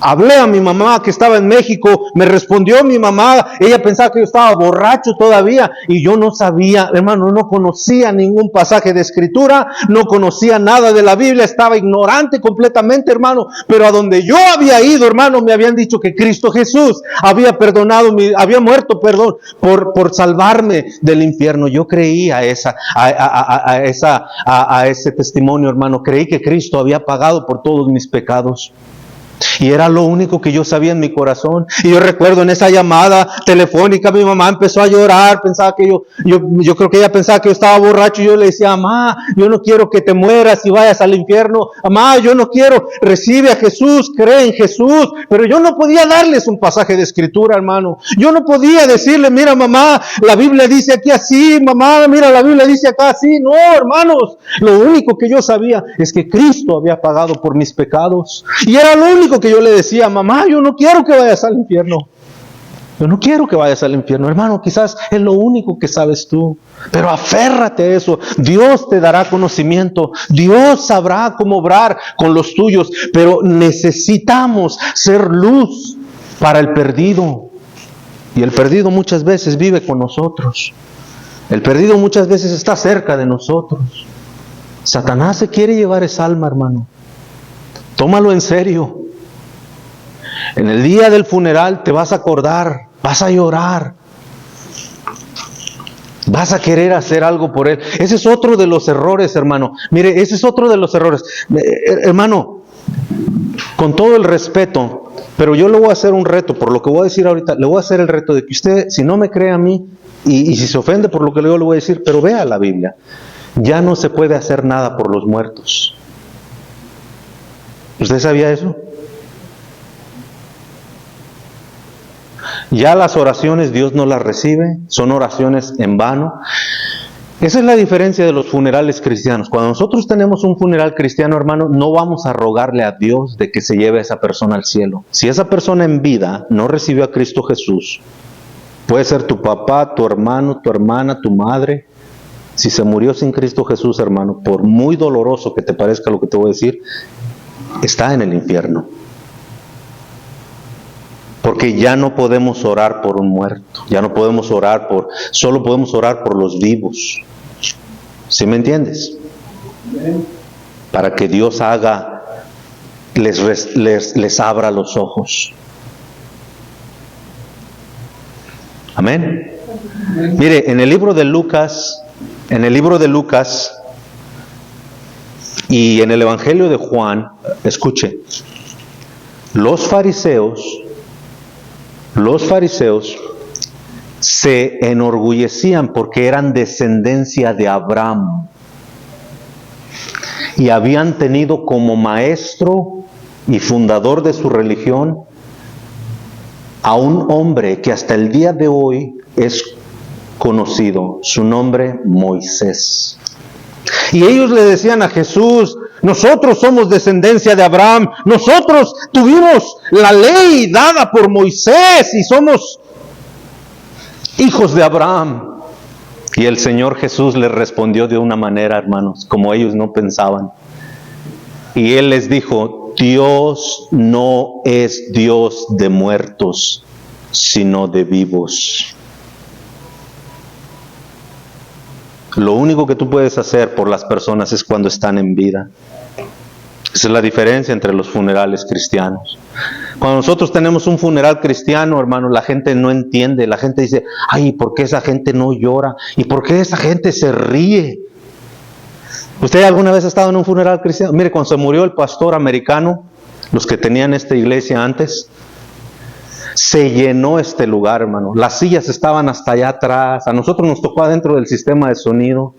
Hablé a mi mamá que estaba en México, me respondió mi mamá, ella pensaba que yo estaba borracho todavía, y yo no sabía, hermano, no conocía ningún pasaje de escritura, no conocía nada de la Biblia, estaba ignorante completamente, hermano, pero a donde yo había ido, hermano, me habían dicho que Cristo Jesús había muerto por salvarme del infierno. Yo creí a ese testimonio, hermano, creí que Cristo había pagado por todos mis pecados. Y era lo único que yo sabía en mi corazón. Y yo recuerdo en esa llamada telefónica, mi mamá empezó a llorar, pensaba que yo creo que ella pensaba que yo estaba borracho, y yo le decía, mamá, yo no quiero que te mueras y vayas al infierno, mamá, yo no quiero, recibe a Jesús, cree en Jesús. Pero yo no podía darles un pasaje de escritura, hermano. Yo no podía decirle, mira, mamá, la Biblia dice aquí así, mamá, mira, la Biblia dice acá así. No, hermanos, lo único que yo sabía es que Cristo había pagado por mis pecados, y era lo único que yo le decía, mamá, yo no quiero que vayas al infierno. Yo no quiero que vayas al infierno, hermano. Quizás es lo único que sabes tú, pero aférrate a eso. Dios te dará conocimiento, Dios sabrá cómo obrar con los tuyos, pero necesitamos ser luz para el perdido. Y el perdido muchas veces vive con nosotros. El perdido muchas veces está cerca de nosotros. Satanás se quiere llevar esa alma, hermano. Tómalo en serio. En el día del funeral te vas a acordar, vas a llorar, vas a querer hacer algo por él. Ese es otro de los errores, hermano. Mire, ese es otro de los errores. Hermano, con todo el respeto, pero yo le voy a hacer un reto, por lo que voy a decir ahorita, le voy a hacer el reto de que usted, si no me cree a mí, y si se ofende por lo que yo le voy a decir, pero vea la Biblia. Ya no se puede hacer nada por los muertos. ¿Usted sabía eso? Ya las oraciones Dios no las recibe, son oraciones en vano. Esa es la diferencia de los funerales cristianos. Cuando nosotros tenemos un funeral cristiano, hermano, no vamos a rogarle a Dios de que se lleve a esa persona al cielo. Si esa persona en vida no recibió a Cristo Jesús, puede ser tu papá, tu hermano, tu hermana, tu madre. Si se murió sin Cristo Jesús, hermano, por muy doloroso que te parezca lo que te voy a decir, está en el infierno. Porque ya no podemos orar por un muerto, ya no podemos orar solo podemos orar por los vivos. ¿Sí me entiendes? Para que Dios les abra los ojos. Amén. Mire, en el libro de Lucas y en el Evangelio de Juan, escuche, los fariseos se enorgullecían porque eran descendencia de Abraham y habían tenido como maestro y fundador de su religión a un hombre que hasta el día de hoy es conocido, su nombre Moisés. Y ellos le decían a Jesús: nosotros somos descendencia de Abraham, nosotros tuvimos la ley dada por Moisés y somos hijos de Abraham. Y el Señor Jesús les respondió de una manera, hermanos, como ellos no pensaban. Y Él les dijo: Dios no es Dios de muertos, sino de vivos. Lo único que tú puedes hacer por las personas es cuando están en vida. Esa es la diferencia entre los funerales cristianos. Cuando nosotros tenemos un funeral cristiano, hermano, la gente no entiende. La gente dice: ay, ¿por qué esa gente no llora? ¿Y por qué esa gente se ríe? ¿Usted alguna vez ha estado en un funeral cristiano? Mire, cuando se murió el pastor americano, los que tenían esta iglesia antes, se llenó este lugar, hermano. Las sillas estaban hasta allá atrás. A nosotros nos tocó adentro del sistema de sonido.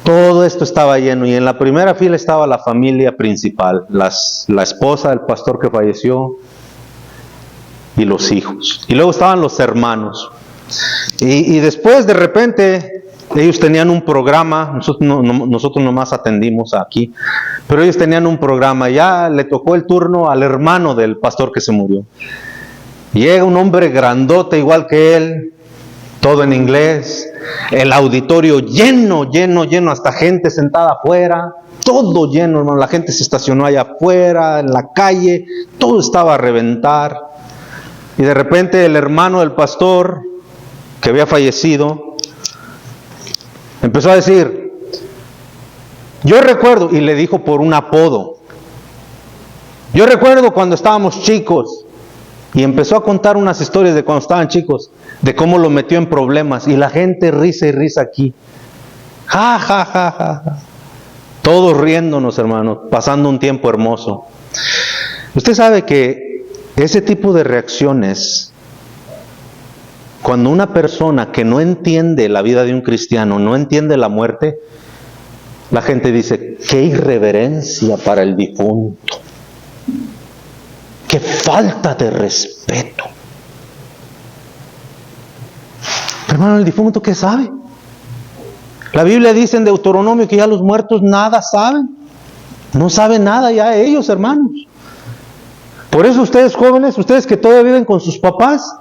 Todo esto estaba lleno. Y en la primera fila estaba la familia principal. La esposa del pastor que falleció y los hijos. Y luego estaban los hermanos. Y después, de repente, ellos tenían un programa. Nosotros nomás atendimos aquí. Pero ellos tenían un programa. Ya le tocó el turno al hermano del pastor que se murió. Llega un hombre grandote igual que él, todo en inglés, el auditorio lleno, hasta gente sentada afuera, todo lleno, hermano. La gente se estacionó allá afuera, en la calle, todo estaba a reventar. Y de repente el hermano del pastor, que había fallecido, empezó a decir: yo recuerdo, y le dijo por un apodo, yo recuerdo cuando estábamos chicos. Y empezó a contar unas historias de cuando estaban chicos, de cómo lo metió en problemas. Y la gente risa y risa aquí. Ja, ja, ja, ja, ja. Todos riéndonos, hermanos, pasando un tiempo hermoso. Usted sabe que ese tipo de reacciones, cuando una persona que no entiende la vida de un cristiano, no entiende la muerte, la gente dice: qué irreverencia para el difunto. ¡Qué falta de respeto! Hermano, el difunto, ¿qué sabe? La Biblia dice en Deuteronomio que ya los muertos nada saben. No saben nada ya ellos, hermanos. Por eso ustedes jóvenes, ustedes que todavía viven con sus papás,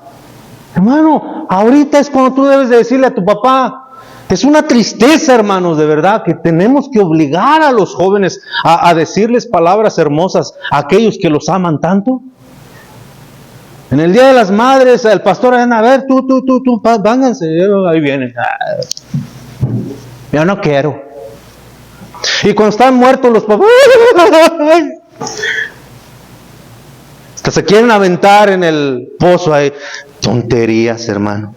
hermano, ahorita es cuando tú debes de decirle a tu papá. Es una tristeza, hermanos, de verdad, que tenemos que obligar a los jóvenes a decirles palabras hermosas a aquellos que los aman tanto. En el Día de las Madres, el pastor, a ver, tú, vánganse, ahí vienen. Yo no quiero. Y cuando están muertos los papás, Hasta se quieren aventar en el pozo ahí. Tonterías, hermano.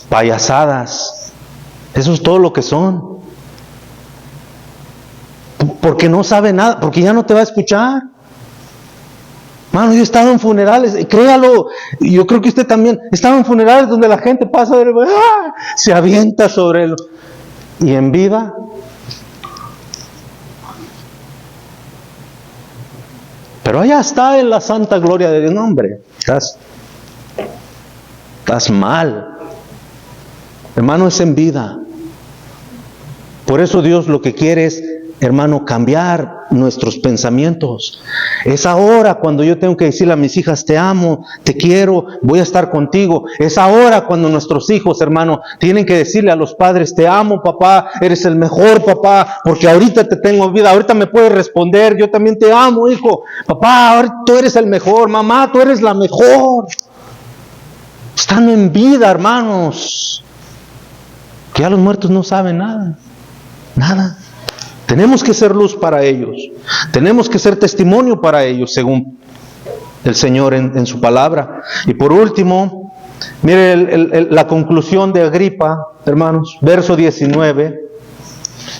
Payasadas. Eso es todo lo que son. Porque no sabe nada, porque ya no te va a escuchar. Hermano, yo he estado en funerales, créalo, yo creo que usted también, estaba en funerales donde la gente pasa, se avienta sobre él. Y en vida, pero allá está en la santa gloria de Dios. No, hombre, estás mal. Hermano, es en vida. Por eso Dios lo que quiere es, hermano, cambiar nuestros pensamientos. Es ahora cuando yo tengo que decirle a mis hijas, te amo, te quiero, voy a estar contigo. Es ahora cuando nuestros hijos, hermano, tienen que decirle a los padres, te amo, papá, eres el mejor papá, porque ahorita te tengo vida, ahorita me puedes responder, yo también te amo, hijo. Papá, ahorita tú eres el mejor, mamá, tú eres la mejor. Están en vida, hermanos. Que ya los muertos no saben nada. Nada. Tenemos que ser luz para ellos. Tenemos que ser testimonio para ellos, según el Señor en su palabra. Y por último, mire la conclusión de Agripa, hermanos, verso 19.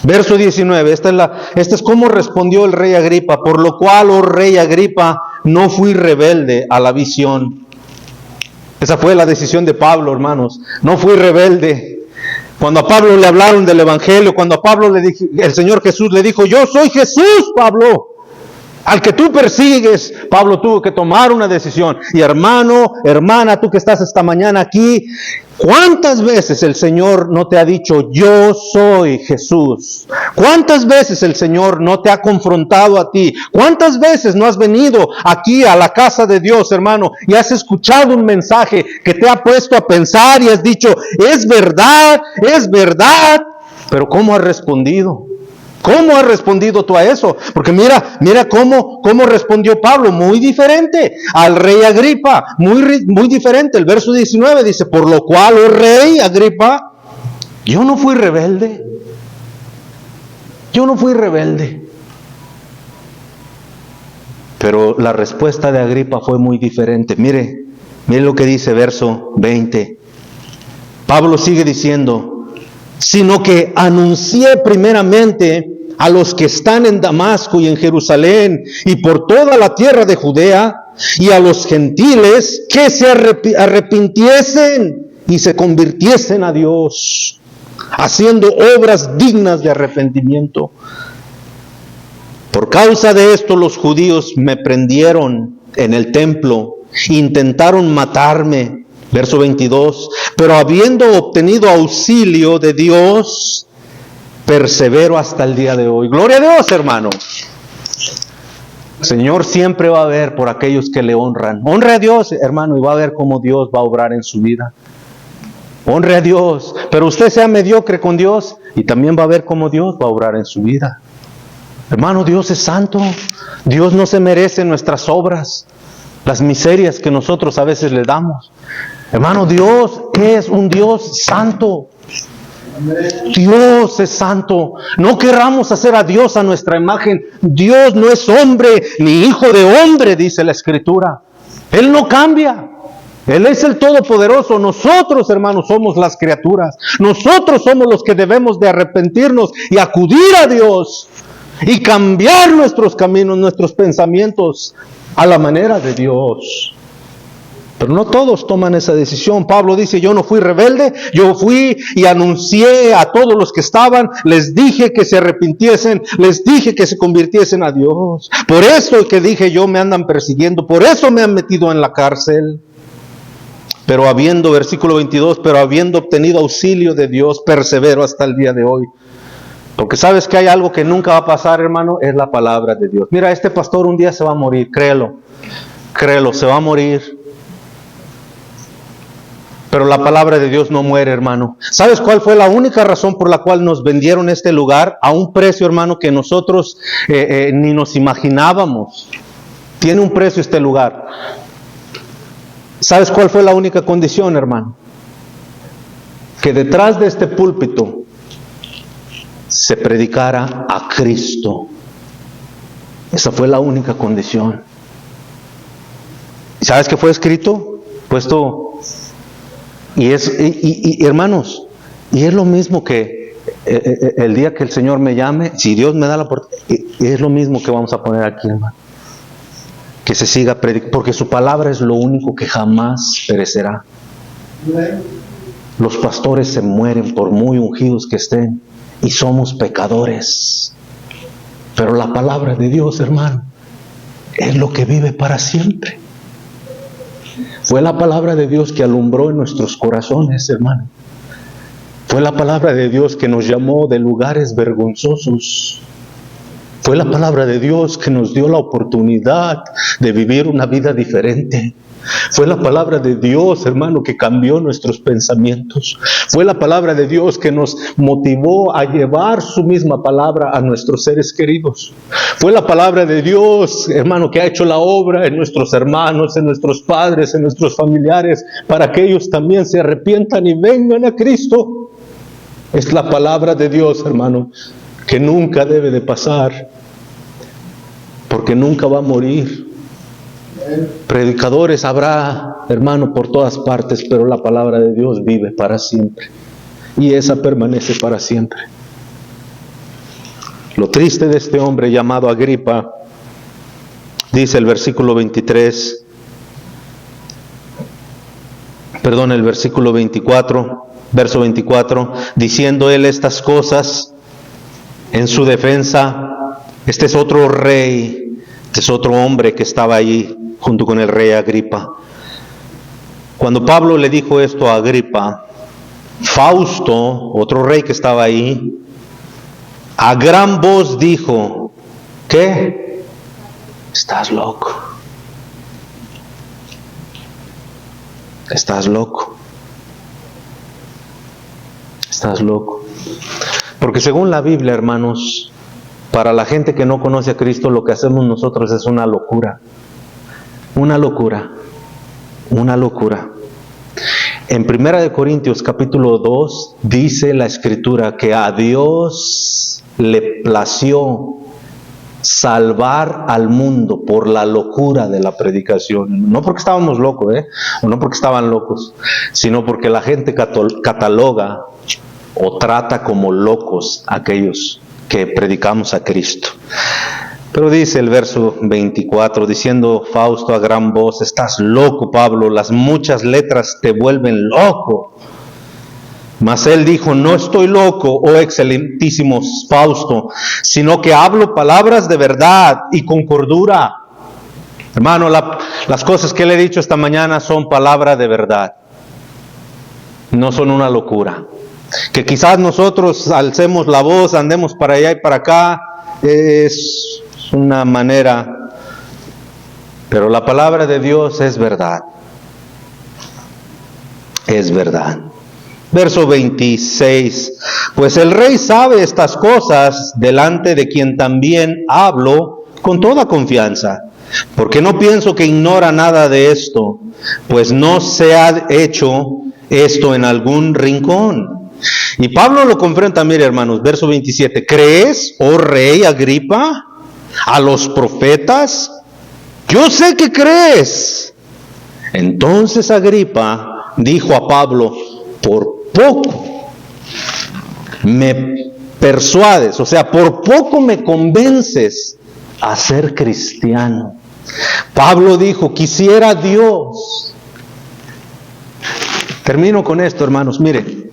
Verso 19, esta es cómo respondió el rey Agripa. Por lo cual, oh rey Agripa, no fui rebelde a la visión. Esa fue la decisión de Pablo, hermanos. No fui rebelde. Cuando a Pablo le hablaron del Evangelio, cuando a Pablo el Señor Jesús le dijo, yo soy Jesús, Pablo, al que tú persigues, Pablo tuvo que tomar una decisión. Y hermano, hermana, tú que estás esta mañana aquí, ¿cuántas veces el Señor no te ha dicho, yo soy Jesús? ¿Cuántas veces el Señor no te ha confrontado a ti? ¿Cuántas veces no has venido aquí a la casa de Dios, hermano, y has escuchado un mensaje que te ha puesto a pensar y has dicho, es verdad, pero ¿cómo has respondido? ¿Cómo has respondido tú a eso? Porque mira cómo respondió Pablo, muy diferente al rey Agripa, muy diferente. El verso 19 dice, por lo cual, oh rey Agripa, yo no fui rebelde. Pero la respuesta de Agripa fue muy diferente. Mire lo que dice verso 20. Pablo sigue diciendo, sino que anuncié primeramente a los que están en Damasco y en Jerusalén y por toda la tierra de Judea y a los gentiles que se arrepintiesen y se convirtiesen a Dios, haciendo obras dignas de arrepentimiento. Por causa de esto los judíos me prendieron en el templo, intentaron matarme. Verso 22, pero habiendo obtenido auxilio de Dios, persevero hasta el día de hoy. Gloria a Dios, hermano. El Señor siempre va a ver por aquellos que le honran. Honre a Dios, hermano, y va a ver cómo Dios va a obrar en su vida. Honre a Dios, pero usted sea mediocre con Dios y también va a ver cómo Dios va a obrar en su vida. Hermano, Dios es santo. Dios no se merece nuestras obras, las miserias que nosotros a veces le damos. Hermano, Dios es un Dios santo. Dios es santo. No querramos hacer a Dios a nuestra imagen. Dios no es hombre ni hijo de hombre, dice la Escritura. Él no cambia. Él es el Todopoderoso. Nosotros, hermanos, somos las criaturas. Nosotros somos los que debemos de arrepentirnos y acudir a Dios y cambiar nuestros caminos, nuestros pensamientos a la manera de Dios. Pero no todos toman esa decisión. Pablo dice, yo no fui rebelde, yo fui y anuncié a todos los que estaban, les dije que se arrepintiesen, les dije que se convirtiesen a Dios. Por eso que dije yo, me andan persiguiendo, por eso me han metido en la cárcel. Pero versículo 22, pero habiendo obtenido auxilio de Dios, persevero hasta el día de hoy. Porque sabes que hay algo que nunca va a pasar, hermano, es la palabra de Dios. Mira, este pastor un día se va a morir, créelo, se va a morir. Pero la palabra de Dios no muere, hermano. ¿Sabes cuál fue la única razón por la cual nos vendieron este lugar? A un precio, hermano, que nosotros ni nos imaginábamos. Tiene un precio este lugar. ¿Sabes cuál fue la única condición, hermano? Que detrás de este púlpito se predicara a Cristo. Esa fue la única condición. ¿Sabes qué fue escrito? Puesto. Y hermanos, y es lo mismo que el día que el Señor me llame, si Dios me da la oportunidad, es lo mismo que vamos a poner aquí, hermano. Que se siga predicando, porque su palabra es lo único que jamás perecerá. Los pastores se mueren por muy ungidos que estén, y somos pecadores. Pero la palabra de Dios, hermano, es lo que vive para siempre. Fue la palabra de Dios que alumbró en nuestros corazones, hermano. Fue la palabra de Dios que nos llamó de lugares vergonzosos. Fue la palabra de Dios que nos dio la oportunidad de vivir una vida diferente. Fue la palabra de Dios, hermano, que cambió nuestros pensamientos. Fue la palabra de Dios que nos motivó a llevar su misma palabra a nuestros seres queridos. Fue la palabra de Dios, hermano, que ha hecho la obra en nuestros hermanos, en nuestros padres, en nuestros familiares, para que ellos también se arrepientan y vengan a Cristo. Es la palabra de Dios, hermano, que nunca debe de pasar, porque nunca va a morir. Predicadores habrá, hermano, por todas partes, pero la palabra de Dios vive para siempre, y esa permanece para siempre. Lo triste de este hombre llamado Agripa, dice el versículo 24, verso 24, diciendo él estas cosas en su defensa. Este es otro rey, este es otro hombre que estaba allí junto con el rey Agripa. Cuando Pablo le dijo esto a Agripa, Fausto, otro rey que estaba ahí, a gran voz dijo, ¿qué? Estás loco. Estás loco. Estás loco. Porque según la Biblia, hermanos, para la gente que no conoce a Cristo, lo que hacemos nosotros es una locura. Una locura. Una locura. En 1 Corintios capítulo 2 dice la Escritura que a Dios le plació salvar al mundo por la locura de la predicación. No porque estábamos locos, o no porque estaban locos, sino porque la gente cataloga o trata como locos a aquellos que predicamos a Cristo. Pero dice el verso 24, diciendo Fausto a gran voz, estás loco, Pablo, las muchas letras te vuelven loco. Mas él dijo, no estoy loco, oh excelentísimo Fausto, sino que hablo palabras de verdad y con cordura. Hermano, las cosas que le he dicho esta mañana son palabras de verdad, no son una locura. Que quizás nosotros alcemos la voz, andemos para allá y para acá, es una manera, pero la palabra de Dios es verdad. Es verdad. Verso 26, pues el rey sabe estas cosas, delante de quien también hablo con toda confianza, porque no pienso que ignora nada de esto, pues no se ha hecho esto en algún rincón. Y Pablo lo confronta, mire hermanos, verso 27, ¿crees, oh rey Agripa, a los profetas? Yo sé que crees. Entonces Agripa dijo a Pablo, por poco me persuades, o sea, por poco me convences a ser cristiano. Pablo dijo, quisiera Dios. Termino con esto, hermanos, miren.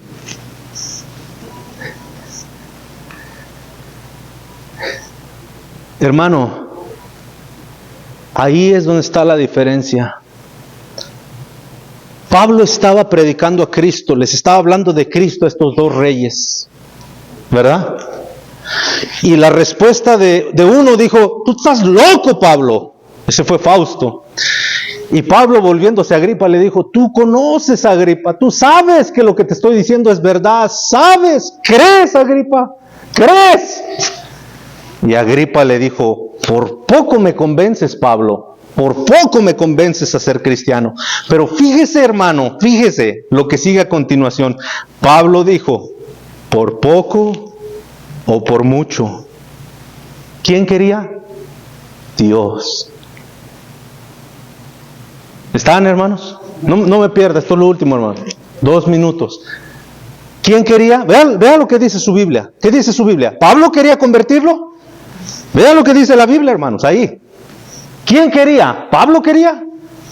Hermano, ahí es donde está la diferencia. Pablo estaba predicando a Cristo, les estaba hablando de Cristo a estos dos reyes, ¿verdad? Y la respuesta de uno dijo, tú estás loco, Pablo. Ese fue Fausto. Y Pablo, volviéndose a Agripa, le dijo, tú conoces a Agripa, tú sabes que lo que te estoy diciendo es verdad, ¿sabes? ¿Crees, Agripa? ¿Crees? Y Agripa le dijo, por poco me convences, Pablo. Por poco me convences a ser cristiano. Pero fíjese, hermano, fíjese lo que sigue a continuación. Pablo dijo, por poco o por mucho. ¿Quién quería? Dios. ¿Están, hermanos? No me pierda, esto es lo último, hermano. 2 minutos. ¿Quién quería? Vea lo que dice su Biblia. ¿Qué dice su Biblia? ¿Pablo quería convertirlo? Vea lo que dice la Biblia, hermanos, ahí. ¿Quién quería? ¿Pablo quería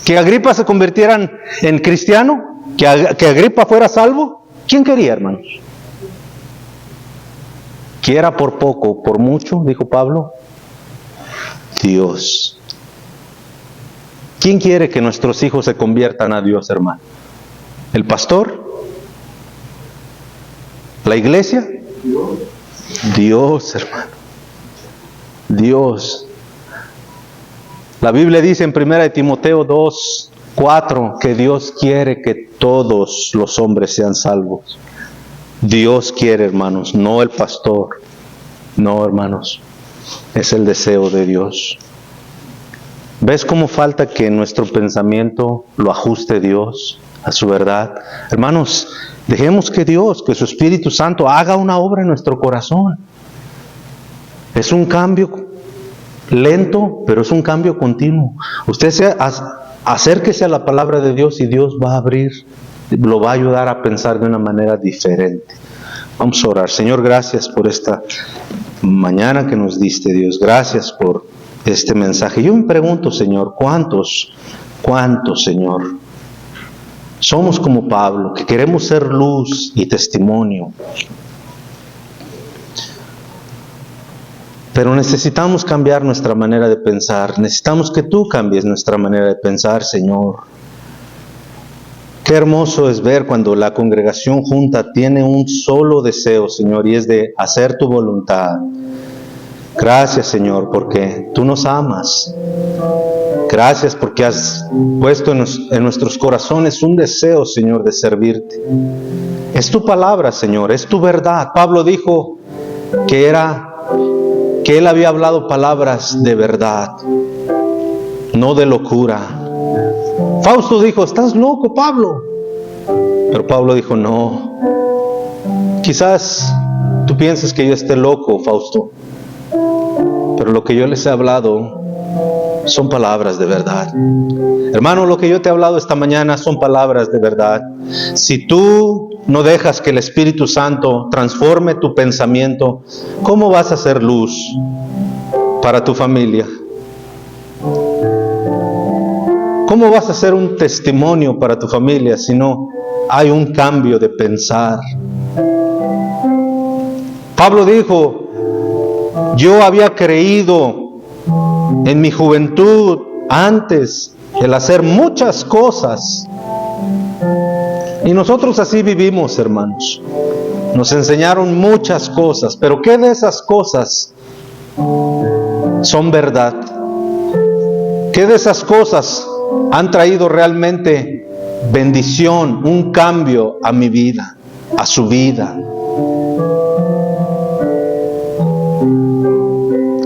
que Agripa se convirtiera en cristiano? ¿Que Agripa fuera salvo? ¿Quién quería, hermanos? Quiera por poco, por mucho, dijo Pablo, Dios. ¿Quién quiere que nuestros hijos se conviertan a Dios, hermano? ¿El pastor? ¿La iglesia? Dios, hermano. Dios. La Biblia dice en 1 Timoteo 2:4 que Dios quiere que todos los hombres sean salvos. Dios quiere, hermanos, no el pastor. No, hermanos. Es el deseo de Dios. ¿Ves cómo falta que nuestro pensamiento lo ajuste Dios a su verdad? Hermanos, dejemos que Dios, que su Espíritu Santo haga una obra en nuestro corazón. Es un cambio lento, pero es un cambio continuo. Usted acérquese a la palabra de Dios y Dios va a abrir, lo va a ayudar a pensar de una manera diferente. Vamos a orar. Señor, gracias por esta mañana que nos diste, Dios. Gracias por este mensaje. Yo me pregunto, Señor, ¿cuántos, Señor, somos como Pablo, que queremos ser luz y testimonio? Pero necesitamos cambiar nuestra manera de pensar. Necesitamos que tú cambies nuestra manera de pensar, Señor. Qué hermoso es ver cuando la congregación junta tiene un solo deseo, Señor, y es de hacer tu voluntad. Gracias, Señor, porque tú nos amas. Gracias porque has puesto en nuestros corazones un deseo, Señor, de servirte. Es tu palabra, Señor, es tu verdad. Pablo dijo que él había hablado palabras de verdad, no de locura. Fausto dijo, ¿estás loco, Pablo? Pero Pablo dijo, no. Quizás tú pienses que yo esté loco, Fausto, pero lo que yo les he hablado son palabras de verdad. Hermano, lo que yo te he hablado esta mañana son palabras de verdad. Si tú no dejas que el Espíritu Santo transforme tu pensamiento, ¿cómo vas a hacer luz para tu familia? ¿Cómo vas a ser un testimonio para tu familia si no hay un cambio de pensar? Pablo dijo, yo había creído en mi juventud antes el hacer muchas cosas. Y nosotros así vivimos, hermanos. Nos enseñaron muchas cosas, pero ¿qué de esas cosas son verdad? ¿Qué de esas cosas han traído realmente bendición, un cambio a mi vida, a su vida?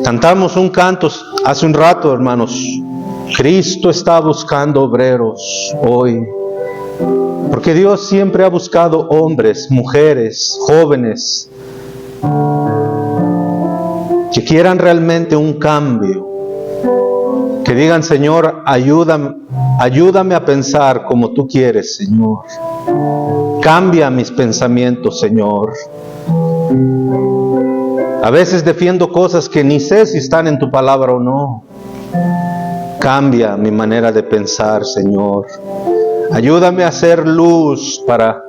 Cantamos un canto hace un rato, hermanos. Cristo está buscando obreros hoy. Porque Dios siempre ha buscado hombres, mujeres, jóvenes, que quieran realmente un cambio. Que digan, Señor, ayúdame a pensar como tú quieres, Señor. Cambia mis pensamientos, Señor. A veces defiendo cosas que ni sé si están en tu palabra o no. Cambia mi manera de pensar, Señor. Ayúdame a hacer luz para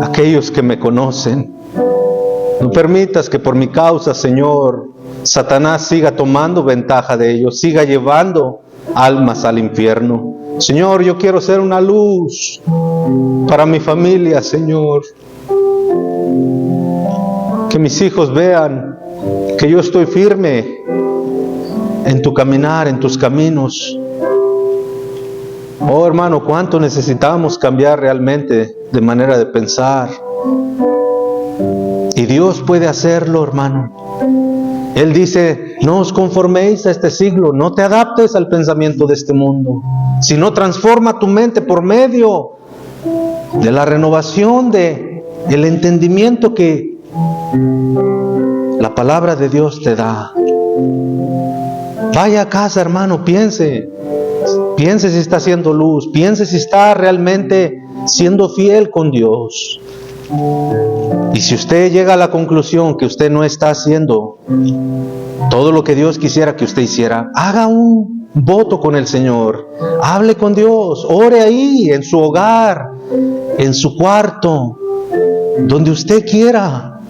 aquellos que me conocen. No permitas que por mi causa, Señor, Satanás siga tomando ventaja de ellos, siga llevando almas al infierno. Señor, yo quiero ser una luz para mi familia, Señor. Que mis hijos vean que yo estoy firme en tu caminar, en tus caminos. Oh, hermano, cuánto necesitamos cambiar realmente de manera de pensar. Y Dios puede hacerlo, hermano. Él dice, no os conforméis a este siglo, no te adaptes al pensamiento de este mundo, sino transforma tu mente por medio de la renovación del entendimiento que la palabra de Dios te da. Vaya a casa, hermano, piense. Piense si está haciendo luz, piense si está realmente siendo fiel con Dios. Y si usted llega a la conclusión que usted no está haciendo todo lo que Dios quisiera que usted hiciera, haga un voto con el Señor, hable con Dios, ore ahí, en su hogar, en su cuarto, donde usted quiera.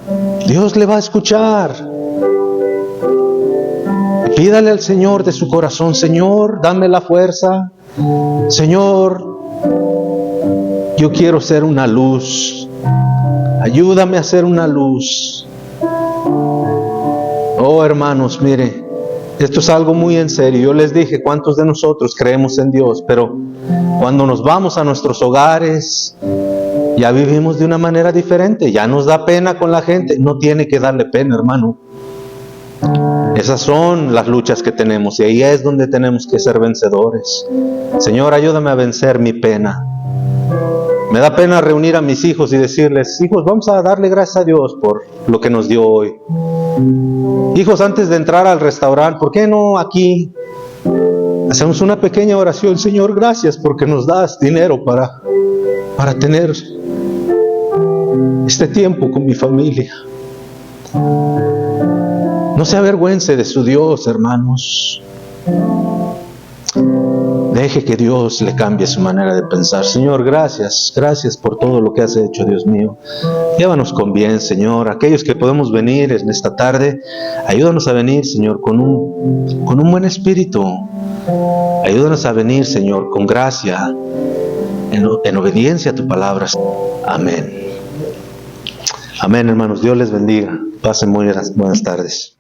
Dios le va a escuchar. Pídale al Señor de su corazón: Señor, dame la fuerza. Señor, yo quiero ser una luz. Ayúdame a ser una luz. Oh, hermanos, mire, esto es algo muy en serio. Yo les dije cuántos de nosotros creemos en Dios, pero cuando nos vamos a nuestros hogares, ya vivimos de una manera diferente. Ya nos da pena con la gente. No tiene que darle pena, hermano. Esas son las luchas que tenemos, y ahí es donde tenemos que ser vencedores. Señor, ayúdame a vencer mi pena. Me da pena reunir a mis hijos y decirles: hijos, vamos a darle gracias a Dios por lo que nos dio hoy. Hijos, antes de entrar al restaurante, ¿por qué no aquí hacemos una pequeña oración? Señor, gracias porque nos das dinero para tener este tiempo con mi familia. No se avergüence de su Dios, hermanos. Deje que Dios le cambie su manera de pensar. Señor, gracias por todo lo que has hecho, Dios mío. Llévanos con bien, Señor. Aquellos que podemos venir en esta tarde, ayúdanos a venir, Señor, con un buen espíritu. Ayúdanos a venir, Señor, con gracia, en obediencia a tu palabra. Amén. Amén, hermanos. Dios les bendiga. Pasen muy buenas tardes.